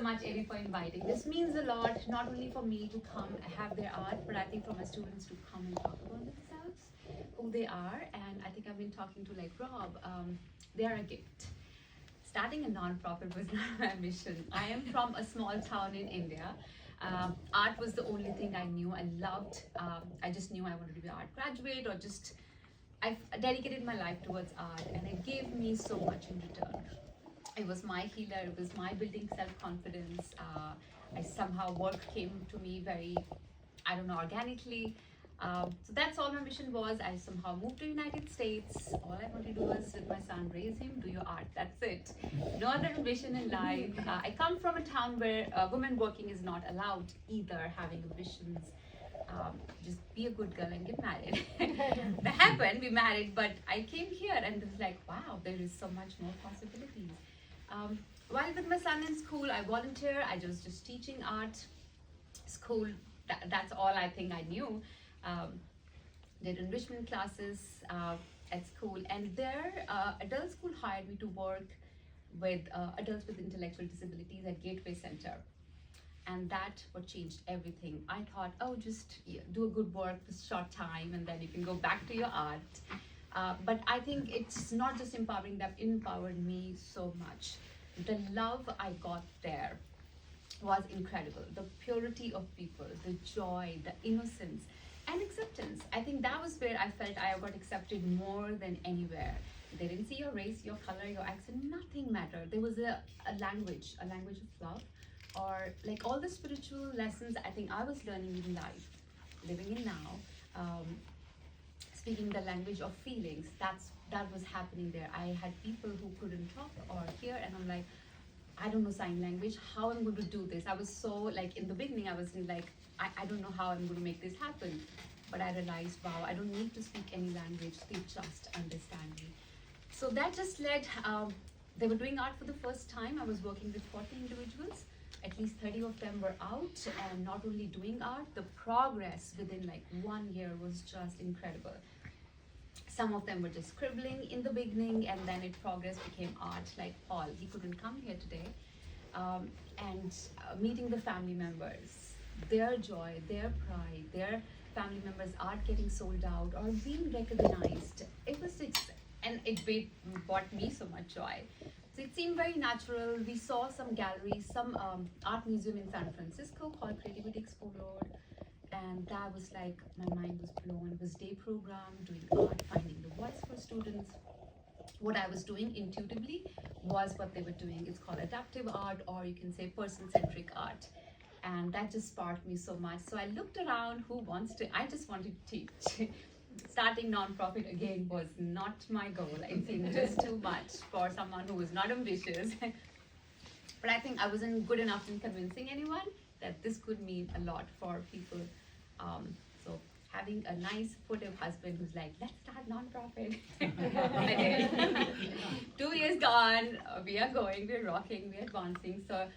much, Eddie, for inviting. This means a lot, not only for me to come have their art, but I think for my students to come and talk about themselves, who they are. And I think I've been talking to like Rob. They are a gift. Starting a non-profit was not my mission. I am from a small town in India. Art was the only thing I knew. I loved. I just knew I wanted to be an art graduate, or just I dedicated my life towards art, and it gave me so much in return. It was my healer. It was my building self-confidence. I somehow work came to me very, I don't know, organically. So that's all my mission was. I somehow moved to United States. All I want to do is with my son, raise him, do your art. That's it. No other ambition in life. I come from a town where women working is not allowed either, having ambitions. Just be a good girl and get married. That happened, we married, but I came here and it was like, wow, there is so much more possibilities. While with my son in school, I volunteer. I was just teaching art, school. That's all I think I knew. Did enrichment classes at school, and there adult school hired me to work with adults with intellectual disabilities at Gateway Center, and that what changed everything. I thought, oh, just do a good work for a short time and then you can go back to your art. But I think it's not just empowering, that empowered me so much. The love I got there was incredible. The purity of people, the joy, the innocence, and acceptance. I think that was where I felt I got accepted more than anywhere. They didn't see your race, your color, your accent, nothing mattered. There was a language of love, or like all the spiritual lessons I think I was learning in life, living in now, speaking the language of feelings. That was happening there. I had people who couldn't talk or hear, and I'm like, I don't know sign language, how I'm going to do this. I was so like, in the beginning I was like, I don't know how I'm going to make this happen. But I realized, wow, I don't need to speak any language, they just understand me. So that just led, they were doing art for the first time. I was working with 40 individuals. At least 30 of them were out, and not only doing art, the progress within like 1 year was just incredible. Some of them were just scribbling in the beginning, and then it progressed, became art. Like Paul, he couldn't come here today. And meeting the family members, their joy, their pride, their family members' art getting sold out or being recognized. It was, and it brought me so much joy. So it seemed very natural. We saw some galleries, some art museum in San Francisco called Creativity Explored. And that was like, my mind was blown. It was day program, doing art, finding the voice for students. What I was doing intuitively was what they were doing. It's called adaptive art, or you can say person-centric art. And that just sparked me so much. So I looked around, who wants to, I just wanted to teach. Starting non-profit again was not my goal. It seemed just too much for someone who was not ambitious. But I think I wasn't good enough in convincing anyone that this could mean a lot for people. So having a nice supportive husband who's like, let's start non-profit. 2 years gone, we are going, we're rocking, we're advancing. So,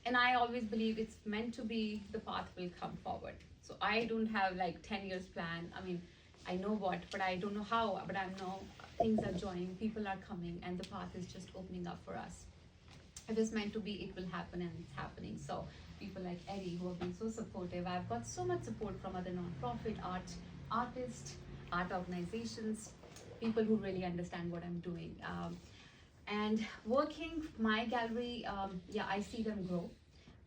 and I always believe it's meant to be, the path will come forward. So I don't have like 10 years plan. I mean, I know what, but I don't know how, but I know things are joining, people are coming, and the path is just opening up for us. If it's meant to be, it will happen, and it's happening. So people like Eddie, who have been so supportive. I've got so much support from other non-profit artists, art organizations, people who really understand what I'm doing. And working my gallery, yeah, I see them grow.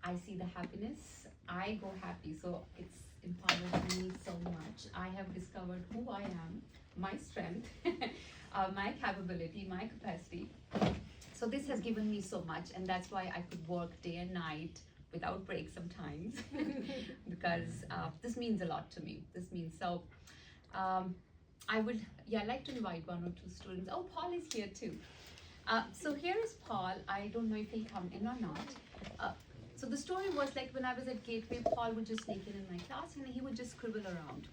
I see the happiness. I go happy. So it's empowered me so much. I have discovered who I am, my strength, my capability, my capacity. So this has given me so much, and that's why I could work day and night without break sometimes, because this means a lot to me. This means so. I would, yeah, like to invite 1 or 2 students. Oh, Paul is here too. So here is Paul. I don't know if he'll come in or not. So the story was like, when I was at Gateway, Paul would just sneak in my class and he would just scribble around.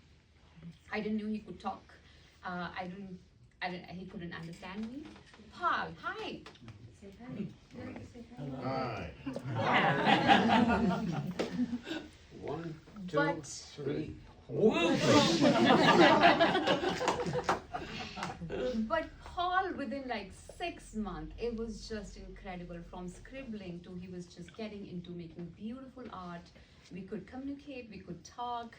I didn't know he could talk. He couldn't understand me. Paul, hi. Say hi. Hi. 1, 2, But- 3. But Paul, within like 6 months, it was just incredible. From scribbling to he was just getting into making beautiful art. We could communicate, we could talk,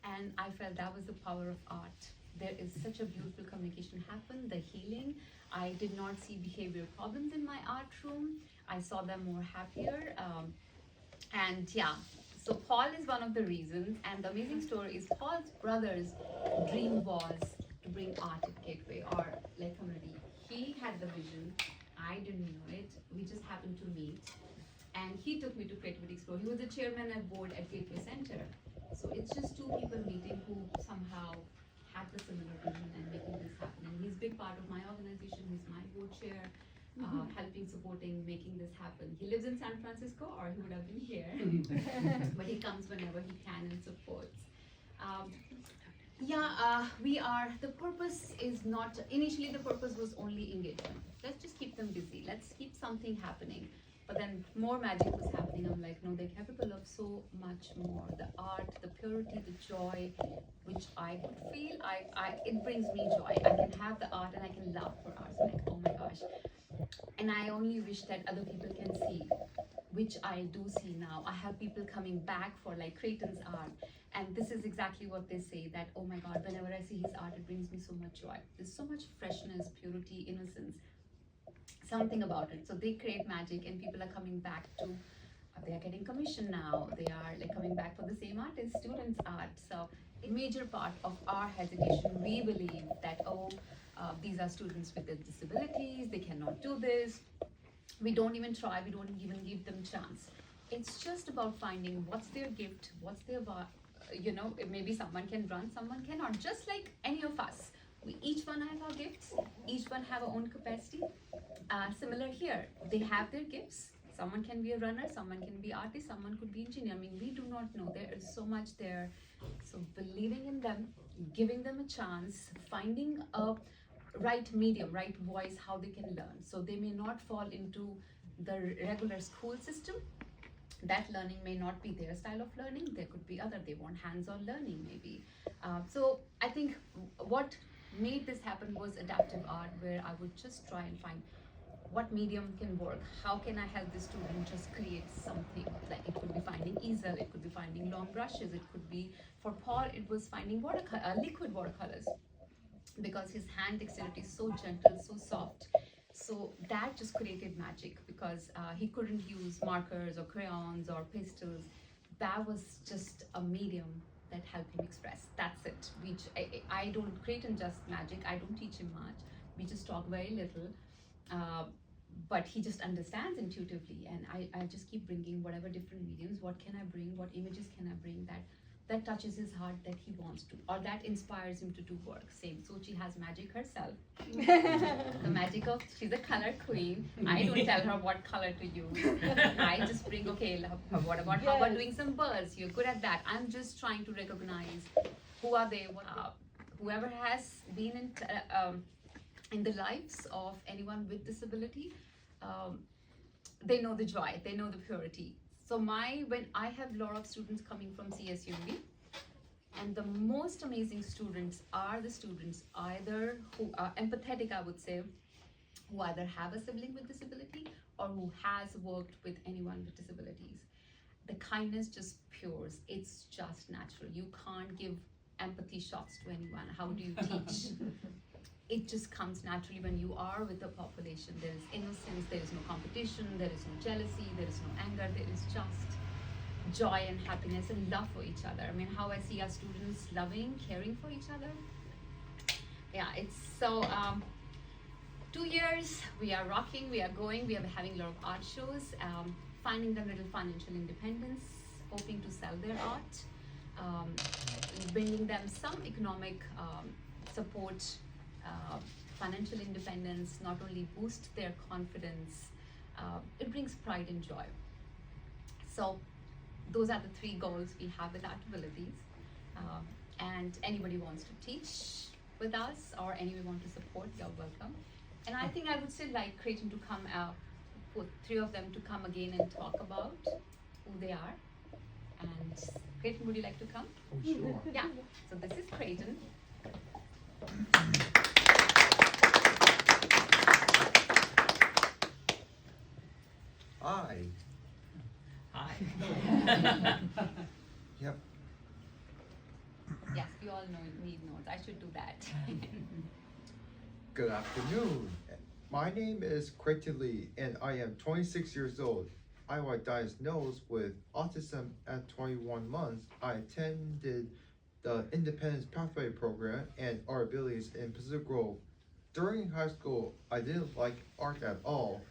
and I felt that was the power of art. There is such a beautiful communication happen, the healing. I did not see behavior problems in my art room. I saw them more happier. And yeah, so Paul is one of the reasons. And the amazing story is Paul's brother's dream was to bring art at Gateway or like community. He had the vision. I didn't know it. We just happened to meet. And he took me to Creativity Explore. He was the chairman at board at Gateway Center. So it's just two people meeting who somehow had the similar vision and making this happen. And he's a big part of my organization. He's my board chair, helping, supporting, making this happen. He lives in San Francisco, or he would have been here, but he comes whenever he can and supports. We are, the purpose is not, initially the purpose was only engagement. Let's just keep them busy. Let's keep something happening. But then more magic was happening. I'm like, no, they're capable of so much more. The art, the purity, the joy, which I could feel, it brings me joy. I can have the art and I can love for art. So like, oh my gosh. And I only wish that other people can see, which I do see now. I have people coming back for like Creighton's art. And this is exactly what they say, that, oh my God, whenever I see his art, it brings me so much joy. There's so much freshness, purity, innocence. Something about it. So they create magic and people are coming back to, they are getting commission now. They are like coming back for the same artist, students' art. So a major part of our education, we believe that, these are students with disabilities, they cannot do this. We don't even try, we don't even give them chance. It's just about finding what's their gift, what's their, maybe someone can run, someone cannot, just like any of us. We each one have our gifts, each one have our own capacity. Similar here, they have their gifts. Someone can be a runner, someone can be artist, someone could be engineer. I mean, we do not know. There is so much there. So believing in them, giving them a chance, finding a right medium, right voice, how they can learn. So they may not fall into the regular school system. That learning may not be their style of learning. There could be other, they want hands-on learning maybe. So I think what made this happen was adaptive art, where I would just try and find what medium can work. How can I help the student just create something? Like it could be finding easel, it could be finding long brushes, it could be, for Paul, it was finding liquid watercolors, because his hand dexterity is so gentle, so soft. So that just created magic, because he couldn't use markers or crayons or pastels. That was just a medium that helped him express. That's it. I don't create in just magic. I don't teach him much. We just talk very little. But he just understands intuitively, and I just keep bringing whatever different mediums. What can I bring? What images can I bring that touches his heart, that he wants to, or that inspires him to do work. Same. Sochi has magic herself. The magic of, she's a color queen. I don't tell her what color to use. I just bring, okay, what about, how about doing some birds? You're good at that. I'm just trying to recognize who are they, whoever has been in the lives of anyone with disability, they know the joy, they know the purity. So when I have a lot of students coming from CSUMB, and the most amazing students are the students either who are empathetic, I would say, who either have a sibling with disability or who has worked with anyone with disabilities. The kindness just pours, it's just natural. You can't give empathy shots to anyone. How do you teach? It just comes naturally when you are with the population. There is innocence, there is no competition, there is no jealousy, there is no anger, there is just joy and happiness and love for each other. I mean, how I see our students loving, caring for each other. Yeah, it's so, 2 years, we are rocking, we are going, we are having a lot of art shows, finding them little financial independence, hoping to sell their art, bringing them some economic support, financial independence, not only boost their confidence, it brings pride and joy. So those are the 3 goals we have with Art Abilities. And anybody wants to teach with us or anybody want to support, you're welcome. And I think I would still like Creighton to come out, put 3 of them to come again and talk about who they are. And Creighton, would you like to come? Oh, sure. Yeah, so this is Creighton. Good afternoon. My name is Quentin Lee and I am 26 years old. I was diagnosed with autism at 21 months. I attended the Independence Pathway Program and Art Abilities in Pacific Grove. During high school, I didn't like art at all.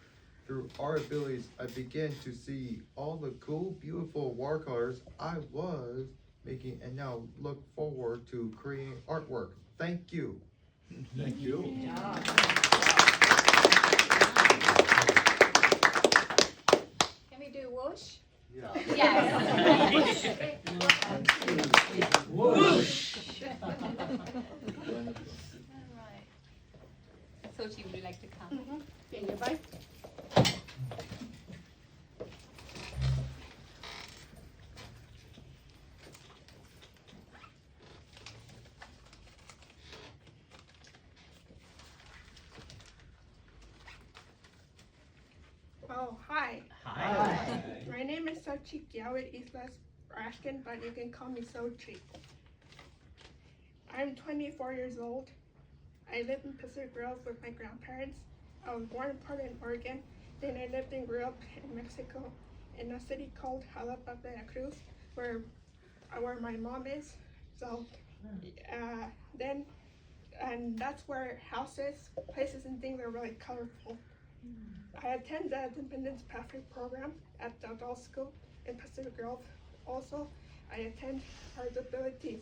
Through Art Abilities, I began to see all the cool, beautiful watercolors I was making and now look forward to creating artwork. Thank you. Thank you. Can we do whoosh? Yes. Whoosh. Alright. Sochi, would you like to come? Okay, your bike. Oh, hi. Hi. My name is Sochi Gyawit Islas Rashkin, but you can call me Sochi. I'm 24 years old. I live in Pacific Grove with my grandparents. I was born in Portland, Oregon. Then I lived and grew up in Mexico in a city called Jalapa, Veracruz, where my mom is. So and that's where houses, places, and things are really colorful. I attend the Independence Pathway Program at the adult school in Pacific Grove. Also, I attend Art Abilities.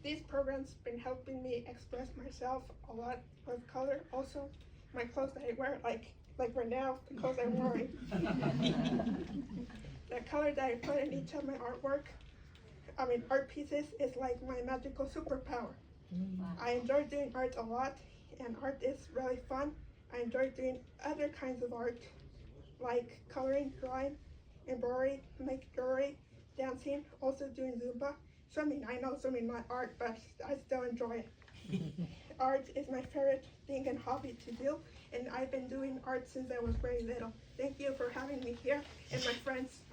These programs been helping me express myself a lot with color. Also, my clothes that I wear, like right now, the clothes I'm wearing. The color that I put in each of my art pieces is like my magical superpower. I enjoy doing art a lot, and art is really fun. I enjoy doing other kinds of art, like coloring, drawing, embroidery, making jewelry, dancing, also doing Zumba. Swimming, I know swimming not art, but I still enjoy it. Art is my favorite thing and hobby to do, and I've been doing art since I was very little. Thank you for having me here, and my friends.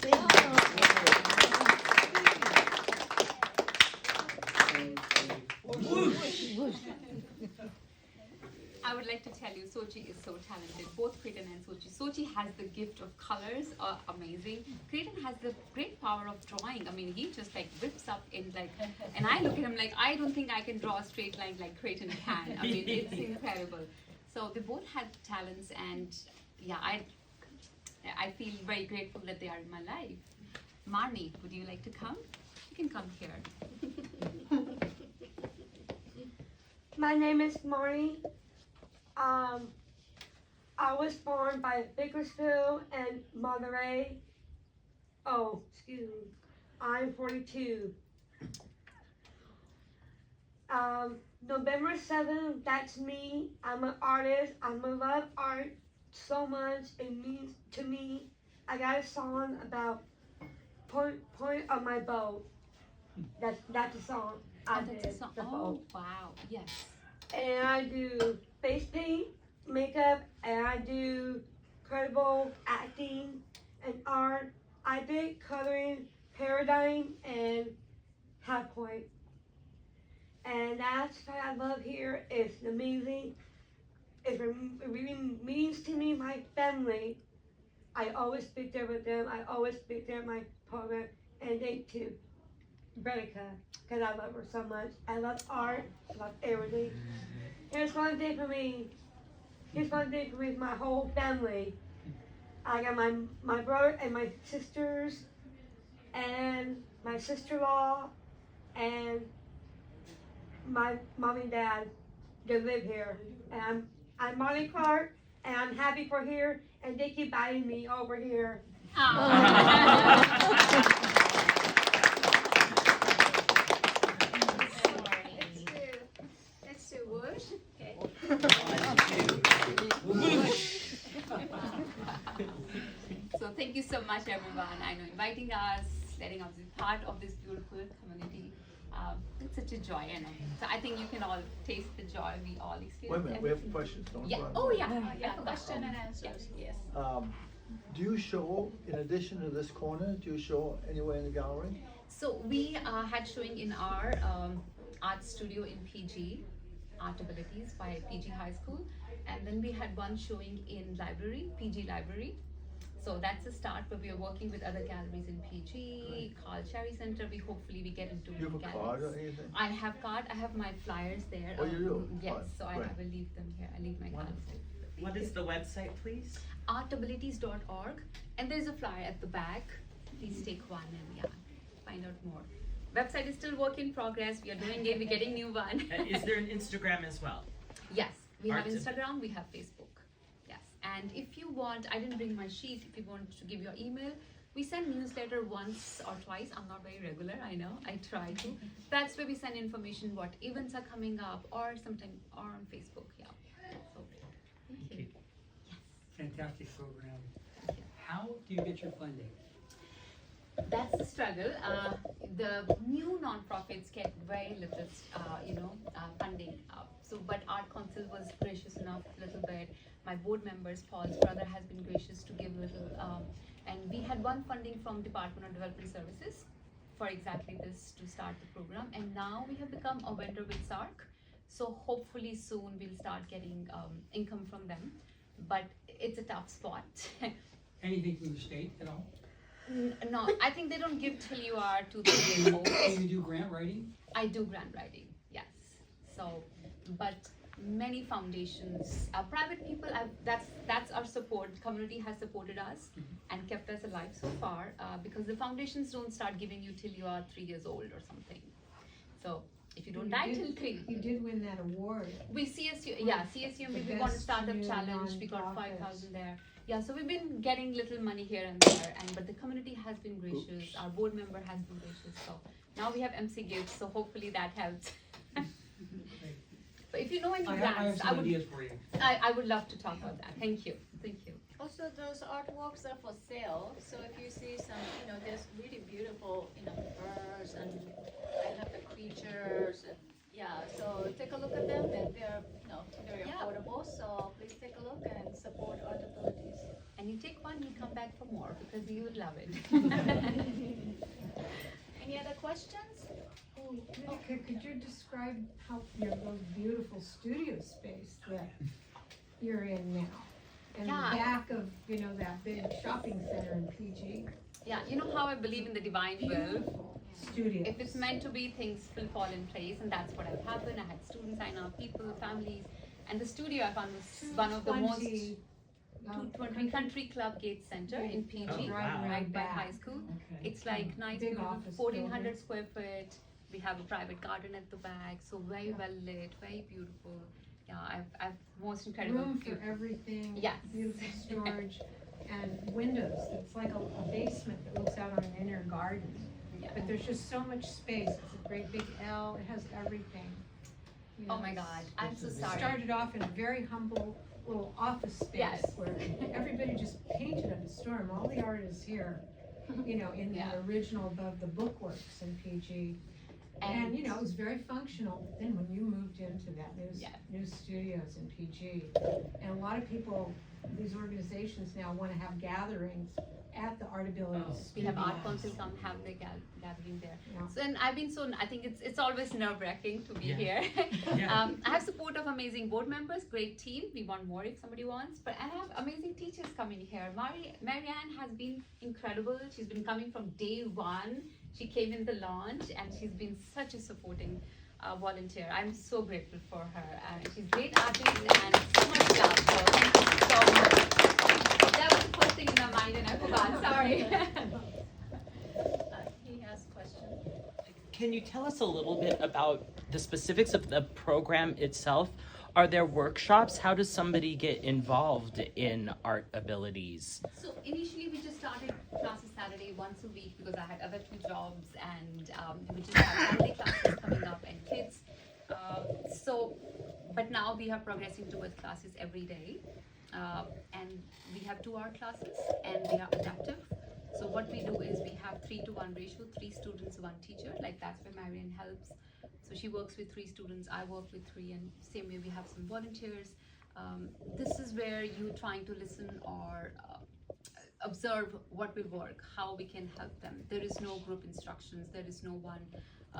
Thank Whoosh. I would like to tell you, Sochi is so talented. Both Creighton and Sochi. Sochi has the gift of colors, amazing. Creighton has the great power of drawing. I mean, he just like whips up in like, and I look at him like, I don't think I can draw a straight line like Creighton can. I mean, it's incredible. So they both had talents, and yeah, I feel very grateful that they are in my life. Marnie, would you like to come? You can come here. My name is Marnie. I was born by Bakersfield and Monterey. Oh, excuse me. I'm 42. November 7th, that's me. I'm an artist. I love art so much. It means to me. I got a song about point of my boat. That's a song I did. That's a song. The Oh, boat. wow. Yes. And I do face paint, makeup, and I do credible acting and art. I did coloring, paradigm, and half point. And that's what I love here. It's amazing. It really means to me, my family. I always speak there with them. I always speak there in my program. And they too. Ritika, because I love her so much. I love art. I love everything. Here's one day for me. Here's one day for me with my whole family. I got my brother and my sisters and my sister-in-law and my mom and dad. They live here. And I'm Molly Clark, and I'm happy for here, and they keep inviting me over here. Let's do whoosh. Okay. So thank you so much, everyone. I know inviting us, letting us be part of this beautiful community. It's such a joy, I know. So I think you can all taste the joy we all experience. Wait a minute, we have questions, don't we? Yeah. Oh yeah. Yeah, question and answers. Yes. Do you show, in addition to this corner, do you show anywhere in the gallery? So we had showing in our art studio in PG, Art Abilities by PG High School. And then we had one showing in library, PG Library. So that's a start, but we are working with other galleries in PG, Carl Cherry Center. Hopefully we get into You have a galleries. card or anything? I have card. I have my flyers there. Oh, you do? Yes, Fine. so I Great. will leave them here. I leave my cards Wonderful. there. What is the website, please? Artabilities.org, and there's a flyer at the back. Please take one and yeah, find out more. Website is still work in progress. We are doing it. We're getting new one. And is there an Instagram as well? Yes, we have Art- Instagram. We have Facebook. Yes, and if you want, I didn't bring my sheet. If you want to give your email, we send newsletter once or twice. I'm not very regular. I know. I try to. That's where we send information what events are coming up, or sometime or on Facebook. Yeah. So, thank you. Fantastic program. Yeah. How do you get your funding? That's the struggle. The new nonprofits get very little, funding. But Art Council was gracious enough a little bit. My board members, Paul's brother, has been gracious to give little. And we had one funding from Department of Development Services for exactly this to start the program. And now we have become a vendor with SARC. So hopefully soon we'll start getting income from them. But it's a tough spot. Anything from the state at all? No, I think they don't give till you are 2 years old. Do you do grant writing? I do grant writing, yes. So, but many foundations, private people, that's our support. Community has supported us and kept us alive so far because the foundations don't start giving you till you are 3 years old or something. So, if you don't die till 3. You did win that award. We CSU, yeah, CSU, we won a best startup new challenge. We got nonprofit. 5,000 there. Yeah, so we've been getting little money here and there, but the community has been gracious. Our board member has been gracious. So now we have MC gifts, so hopefully that helps. But if you know any I have grants, some ideas for you. I would love to talk about that. Thank you. Thank you. Also, those artworks are for sale. So if you see some, there's really beautiful, birds and I have the creatures. And, yeah, so take a look at them. And they're, very Yeah. affordable. So please take a look and support Art Abilities. And you take one, you come back for more because you would love it. Any other questions? Oh, Ritika, could you describe how those beautiful studio space that you're in now? And Yeah. the back of, that big shopping center in PG. Yeah, you know how I believe in the divine will. Beautiful studio. If it's meant to be, things will fall in place, and that's what has happened. I had students sign up, people, families, and the studio I found was one of the most 220 Country Club Gate Center in PG, Oh, wow. right by high school. Okay. It's like nice, Big beautiful, office 1400 square foot. We have a private garden at the back, so very well lit, very beautiful. Yeah, I've most incredible. Room for everything. Yes. Beautiful storage and windows. It's like a basement that looks out on an inner garden. Yeah. But there's just so much space. It's a great big L. It has everything. Oh my God, I'm so It sorry. started off in a very humble little office space Yes. where everybody just painted up a storm. All the art is here, in Yeah. the original above the bookworks in PG. And it was very functional. But then when you moved into that Yeah. new studios in PG, and a lot of people, these organizations now want to have gatherings at the Art Abilities. We have Art studios. Council come have the gathering there. Yeah. So, and I've been I think it's always nerve-wracking to be Yeah. here. Yeah. I have support of amazing board members, great team. We want more if somebody wants. But I have amazing teachers coming here. Marianne has been incredible. She's been coming from day one. She came in the launch and she's been such a supporting volunteer. I'm so grateful for her. She's a great artist and so much love. So thank you so much. That was the first thing in my mind and I forgot. Sorry. He has a question. Can you tell us a little bit about the specifics of the program itself? Are there workshops? How does somebody get involved in Art Abilities? So initially we just started classes Saturday once a week because I had other 2 jobs and we just had Saturday classes coming up and kids. But now we are progressing towards classes every day. And we have 2 art classes and they are adaptive. So what we do is we have 3-to-1 ratio, 3 students, 1 teacher. Like that's where Marian helps. So she works with 3 students, I work with 3, and same way we have some volunteers. This is where you're trying to listen or observe what will work, how we can help them. There is no group instructions, there is no one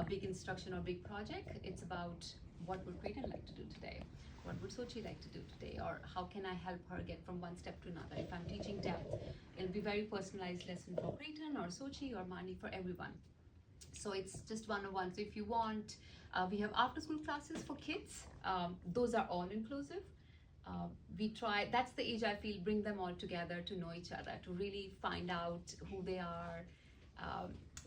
big instruction or big project. It's about what would Creighton like to do would Sochi like to do today? Or how can I help her get from one step to another? If I'm teaching depth, it'll be very personalized lesson for Creighton or Sochi or Mani, for everyone. So it's just one-on-one. So if you want, we have after-school classes for kids. Those are all inclusive. We try, that's the age I feel, bring them all together to know each other, to really find out who they are,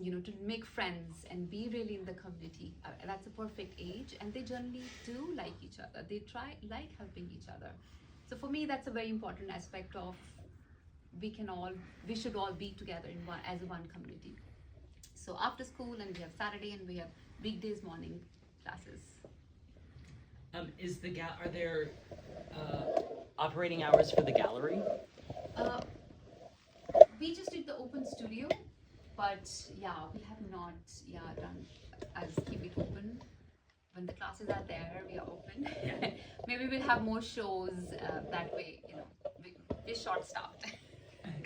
you know, to make friends and be really in the community. That's a perfect age, and they generally do like each other. They like helping each other. So for me, that's a very important aspect of we should all be together in one, as one community. So after school, and we have Saturday, and we have weekdays morning classes. Are there operating hours for the gallery? We just did the open studio, but yeah, we have not done as keep it open. When the classes are there, we are open. Yeah. Maybe we'll have more shows that way. You know, we're short-staffed.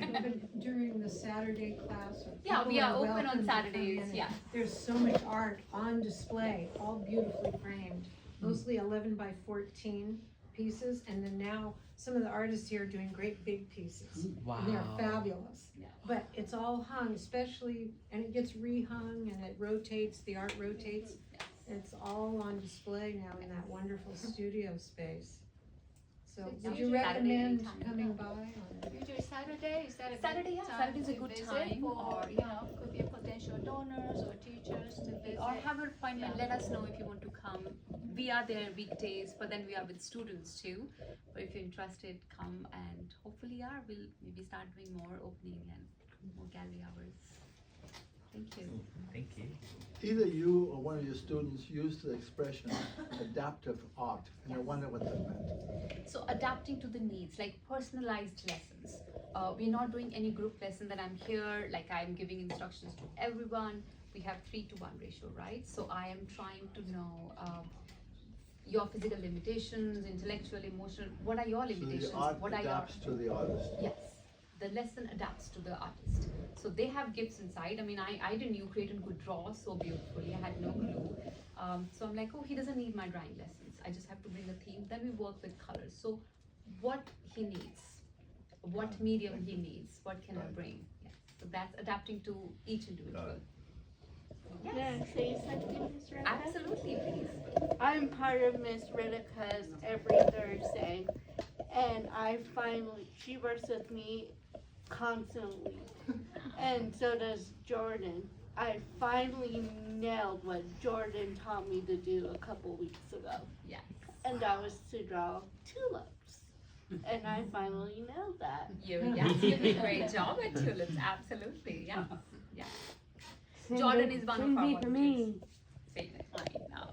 Open during the Saturday class? Yeah, we people are open welcome on to come Saturdays. in. Yeah. There's so much art on display, all beautifully framed, mostly 11 by 14 pieces, and then now some of the artists here are doing great big pieces. Wow. And they're fabulous. Yeah. But it's all hung, especially, and it gets rehung and it rotates, the art rotates. Yes. It's all on display now in that wonderful studio space. So It's would you usually Saturday recommend anytime. coming by? Or? Usually Saturday, is that a Saturday, good yeah, time Saturday's a to good visit time, for, or, you know, could be potential donors or teachers to visit? Or have an appointment. Yeah. Let us know if you want to come. We are there weekdays, but then we are with students too. But if you're interested, come, and hopefully, we'll maybe start doing more opening and more gallery hours. Thank you. Thank you. Either you or one of your students used the expression adaptive art, and I wonder what that meant. So adapting to the needs, like personalized lessons. We're not doing any group lesson that I'm here, like I'm giving instructions to everyone. We have 3-to-1 ratio, right? So I am trying to know your physical limitations, intellectual, emotional. What are your So limitations? the art What are adapts to the artist. Yes, the lesson adapts to the artist. So they have gifts inside. I mean, I didn't knew Creighton could draw so beautifully. I had no clue. So I'm like, oh, he doesn't need my drawing lessons. I just have to bring a theme. Then we work with colors. So what he needs, what medium he needs, what can I bring? Yeah. So that's adapting to each individual. May I say something, Ms. Ritika? Absolutely, please. I'm part of Miss Ritika's every Thursday, and she works with me constantly, and so does Jordan. I finally nailed what Jordan taught me to do a couple weeks ago, Yes. and that was to draw tulips, and I finally nailed that. You did a great job at tulips. Absolutely. Yeah. Yeah. Jordan is one of our Send me for me. Say it, I know.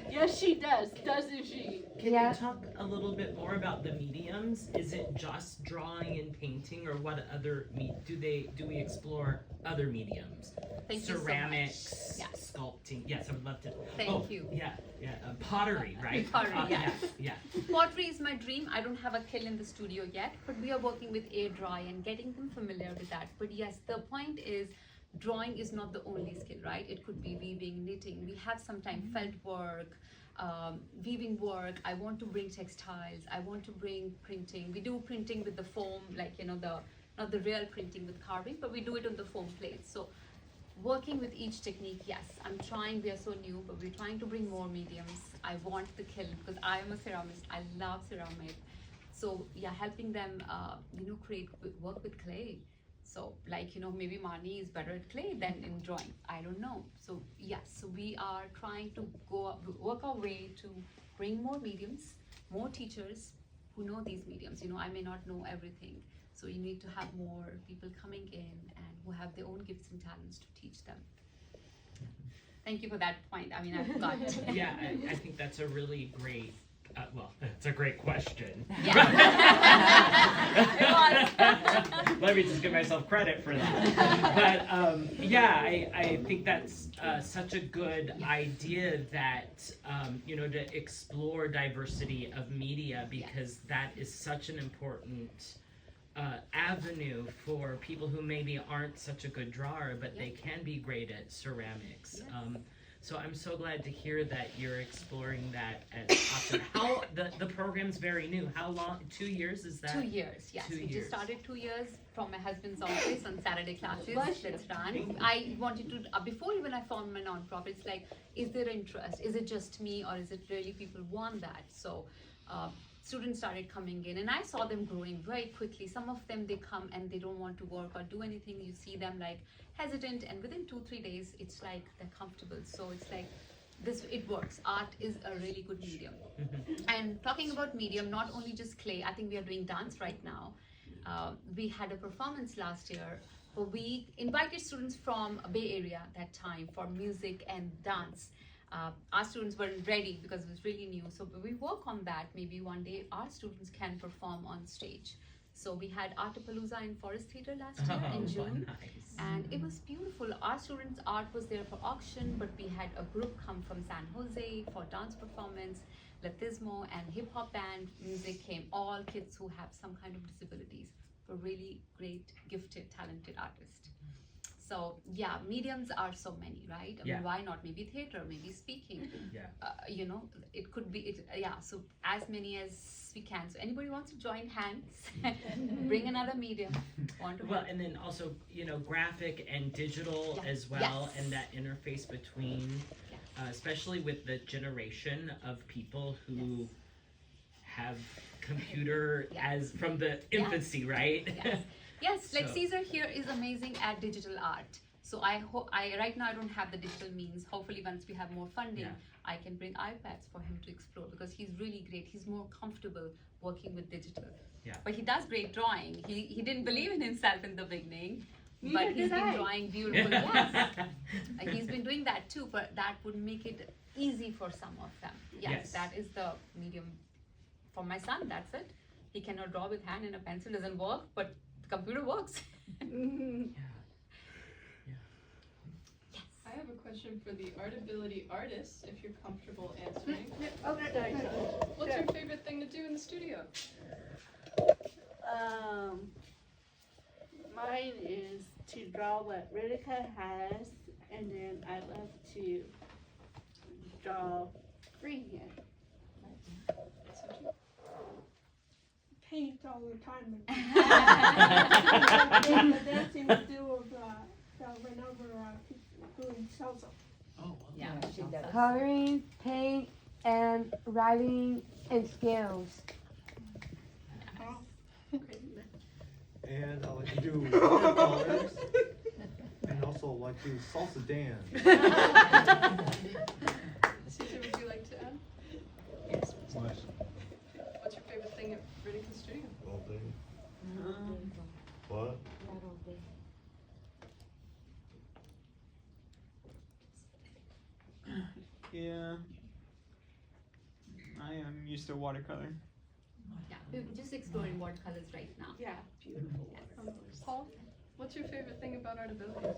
Yes, she does, doesn't she? Can Yeah. you talk a little bit more about the mediums? Is it just drawing and painting, or what other do we explore other mediums? Thank you so much. Ceramics, Yes. sculpting. Yes, I would love to. Thank you. Yeah, pottery, right? Pottery, yes. Yeah. Pottery is my dream. I don't have a kiln in the studio yet, but we are working with air dry and getting them familiar with that. But yes, the point is, drawing is not the only skill, right? It could be weaving, knitting. We have sometimes felt work, weaving work. I want to bring textiles. I want to bring printing. We do printing with the foam, like, you know, not the real printing with carving, but we do it on the foam plates. So working with each technique, yes, I'm trying. We are so new, but we're trying to bring more mediums. I want the kiln because I am a ceramist. I love ceramic. So yeah, helping them, work with clay. So like, you know, maybe Mani is better at clay than in drawing. I don't know. So yes, so we are trying to work our way to bring more mediums, more teachers who know these mediums. You know, I may not know everything. So you need to have more people coming in and who have their own gifts and talents to teach them. Thank you for that point. I mean, I forgot. Yeah, I think that's a really great. It's a great question. Yeah. Let me just give myself credit for that. But I think that's such a good idea that, to explore diversity of media, because that is such an important avenue for people who maybe aren't such a good drawer, but they can be great at ceramics. So I'm so glad to hear that you're exploring that at Optum. How the program's very new. How long? 2 years is that? 2 years, yes. 2 We years. just started 2 years from my husband's office on Saturday classes. Bless you. That's done. I wanted to, before even I found my nonprofit, it's like, is there interest? Is it just me, or is it really people want that? So students started coming in, and I saw them growing very quickly. Some of them, they come and they don't want to work or do anything. You see them like hesitant, and within 2-3 days, it's like they're comfortable. So it's like, it works. Art is a really good medium. And talking about medium, not only just clay, I think we are doing dance right now. We had a performance last year where we invited students from Bay Area that time for music and dance. Our students weren't ready because it was really new. So we work on that. Maybe one day our students can perform on stage. So we had Artapalooza in Forest Theatre last year in June. Nice. And it was beautiful. Our students' art was there for auction, but we had a group come from San Jose for dance performance, Latismo, and hip hop band music came. All kids who have some kind of disabilities were really great, gifted, talented artists. So yeah, mediums are so many, right? I Yeah. mean, why not? Maybe theater, maybe speaking. Yeah. You know, it could be. Yeah. So as many as we can. So anybody wants to join hands, bring another medium. Wonderful. Well, and then also, you know, graphic and digital Yeah. as well, Yes. and that interface between, Yes. especially with the generation of people who have computer Yeah. as from the infancy, right? Yes. Yes, like So- Caesar here is amazing at digital art. So I right now I don't have the digital means. Hopefully once we have more funding, Yeah. I can bring iPads for him to explore because he's really great. He's more comfortable working with digital. Yeah. But he does great drawing. He didn't believe in himself in the beginning, but Neither he's did been I. drawing beautiful. Yes. He's been doing that too, but that would make it easy for some of them. Yes, Yes. that is the medium for my son. That's it. He cannot draw with hand, and a pencil doesn't work, but the computer works. I have a question for the Artability artists, if you're comfortable answering. Okay. What's your favorite thing to do in the studio? Mine is to draw what Ritika has, and then I love to draw freehand. Paint all the time. The dancing we do of whenever doing salsa. Yeah, she does. Coloring, paint, and writing and scales. And I like to do watercolors, and also like to salsa dance. Caesar, would you like to add? Yes. What's your favorite thing at Ritika's studio? All day. What? Yeah. I am used to watercolor. Yeah, we're just exploring watercolors right now. Yeah, beautiful. Paul, what's your favorite thing about Artability?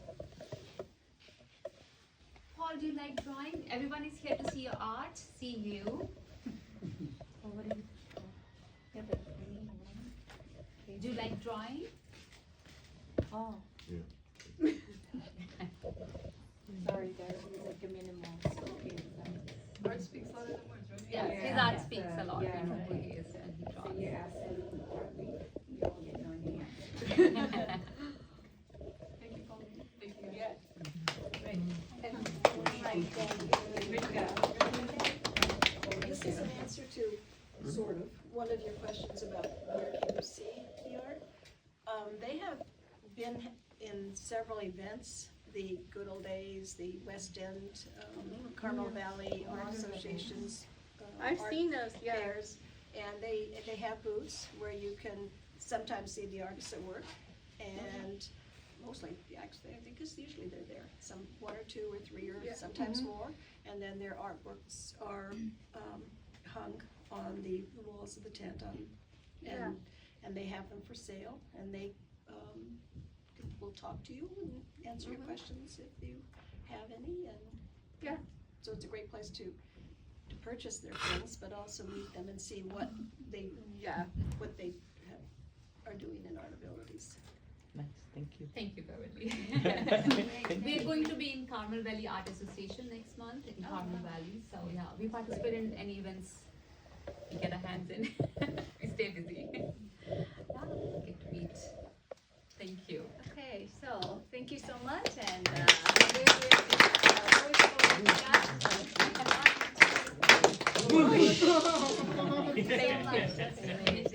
Paul, do you like drawing? Everyone is here to see your art, see you. Do you like drawing? Oh. Yeah. Sorry guys, it's like a minimal, so okay. Art speaks louder than words, right? Yes, his art speaks a lot. We know who he is and he draws. You ask them, you don't get no answer. Thank you, Paul. Thank you. This is an answer to, sort of, one of your questions about where can you see the art. They have been in several events, the Good Old Days, the West End, Carmel Valley Art Association's I've art seen those, yeah. fairs, and they have booths where you can sometimes see the artists at work, and mostly, actually, I think it's usually they're there, some 1 or 2 or 3 or sometimes more, and then their artworks are hung on the walls of the tent and they have them for sale, and they will talk to you and answer your questions if you have any, and so it's a great place to purchase their things, but also meet them and see what they are doing in Artabilities. Nice, thank you. Thank you, Beverly. We're going to be in Carmel Valley Art Association next month in Carmel Valley. So yeah, we participate in any events we get our hands in. We stay busy. Yeah, get to meet. Thank you. Okay, so thank you so much and Thank you.